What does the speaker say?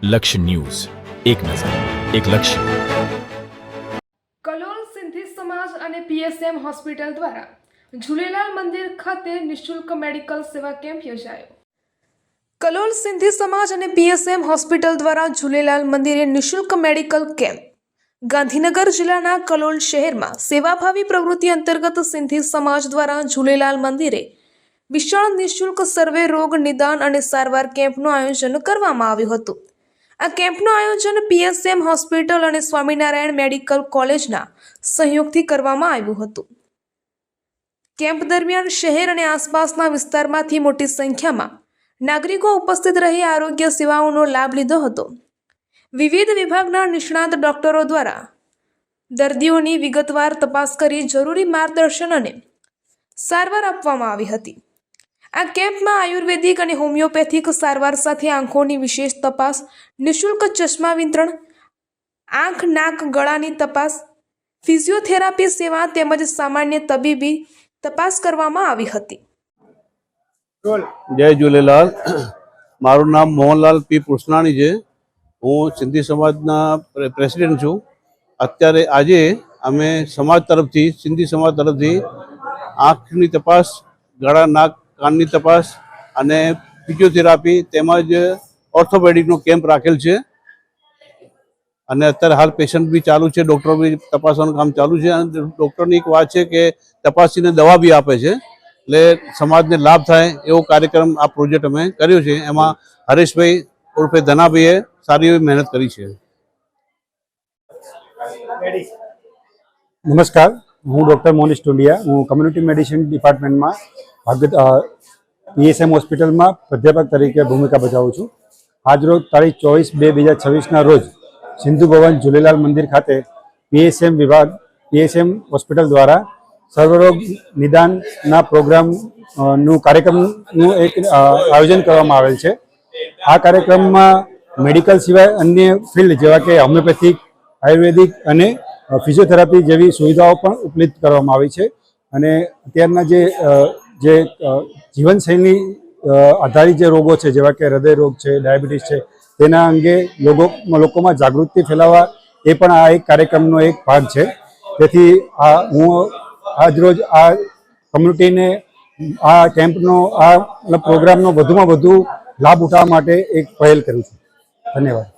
લક્ષ્ય ન્યૂઝ, એક નજર, એક લક્ષ્ય. કલોલ સિંધી સમાજ અને પીએસએમ હોસ્પિટલ દ્વારા ઝૂલેલાલ મંદિર ખાતે નિઃશુલ્ક મેડિકલ સેવા કેમ્પ યોજાયો. કલોલ સિંધી સમાજ અને પીએસએમ હોસ્પિટલ દ્વારા ઝૂલેલાલ મંદિરે નિઃશુલ્ક મેડિકલ કેમ્પ. ગાંધીનગર જિલ્લાના કલોલ શહેરમાં સેવાભાવી પ્રવૃત્તિ અંતર્ગત સિંધી સમાજ દ્વારા ઝૂલેલાલ મંદિરે વિશાળ નિઃશુલ્ક સર્વે, રોગ નિદાન અને સારવાર કેમ્પનું આયોજન કરવામાં આવ્યું હતું. આ કેમ્પનું આયોજન પીએસએમ હોસ્પિટલ અને સ્વામિનારાયણ મેડિકલ કોલેજના સહયોગથી કરવામાં આવ્યું હતું. કેમ્પ દરમિયાન શહેર અને આસપાસના વિસ્તારમાંથી મોટી સંખ્યામાં નાગરિકો ઉપસ્થિત રહી આરોગ્ય સેવાઓનો લાભ લીધો હતો. વિવિધ વિભાગના નિષ્ણાત ડોક્ટરો દ્વારા દર્દીઓની વિગતવાર તપાસ કરી જરૂરી માર્ગદર્શન અને સારવાર આપવામાં આવી હતી. આ કેમ્પમાં આયુર્વેદિક અને હોમિયોપેથિક સારવાર સાથે આંખોની વિશેષ તપાસ, નિઃશુલ્ક ચશ્મા વિતરણ, આંખ, નાક, ગળાની તપાસ, ફિઝિયોથેરાપી સેવા તેમજ સામાન્ય તબીબી તપાસ કરવામાં આવી હતી. જય ઝૂલેલાલ. મારું નામ મોહનલાલ પી પુષ્ણાણી છે. હું સિંધી સમાજના પ્રેસિડેન્ટ છું. અત્યારે આજે અમે સમાજ તરફથી, સિંધી સમાજ તરફથી આંખની તપાસ, ગળા, નાક, કાનની તપાસ અને ફિઝિયોથેરાપી તેમજ ઓર્થોપેડિકનો કેમ્પ રાખેલ છે. અને અત્યારે હાલ પેશન્ટ બી ચાલુ છે, ડૉક્ટર બી તપાસવાનું કામ ચાલુ છે. અને ડૉક્ટરની એક વાત છે કે તપાસીને દવા બી આપે છે, એટલે સમાજને લાભ થાય એવો કાર્યક્રમ આ પ્રોજેક્ટ અમે કર્યો છે. એમાં હરેશભાઈ ઉર્ફે ધનાભાઈએ સારી એવી મહેનત કરી છે. નમસ્કાર, હું ડૉક્ટર મોનિશ ટુંડિયા. હું કમ્યુનિટી મેડિસિન ડિપાર્ટમેન્ટમાં પીએસએમ હોસ્પિટલમાં પ્રાધ્યાપક તરીકે ભૂમિકા ભજવું છું. આજરોજ તારીખ 24/2/2026ના રોજ સિંધુ ભવન ઝૂલેલાલ મંદિર ખાતે પીએસએમ હોસ્પિટલ દ્વારા સર્વરોગ નિદાનના પ્રોગ્રામનું કાર્યક્રમનું એક આયોજન કરવામાં આવેલ છે. આ કાર્યક્રમમાં મેડિકલ સિવાય અન્ય ફિલ્ડ જેવા કે હોમિયોપેથિક, આયુર્વેદિક અને ફિઝિયોથેરાપી જેવી સુવિધાઓ પણ ઉપલબ્ધ કરવામાં આવી છે. અને અત્યારના જે જીવનશૈલી આધારિત જે રોગો છે, જેવા કે હૃદય રોગ છે, ડાયાબિટીસ છે, તેના અંગે લોકોમાં જાગૃતિ ફેલાવવા એ પણ આ એક કાર્યક્રમનો એક ભાગ છે. તેથી હું આજરોજ આ કમ્યુનિટીને આ કેમ્પનો, આ પ્રોગ્રામનો વધુમાં વધુ લાભ ઉઠાવવા માટે એક પહેલ કરું છું. ધન્યવાદ.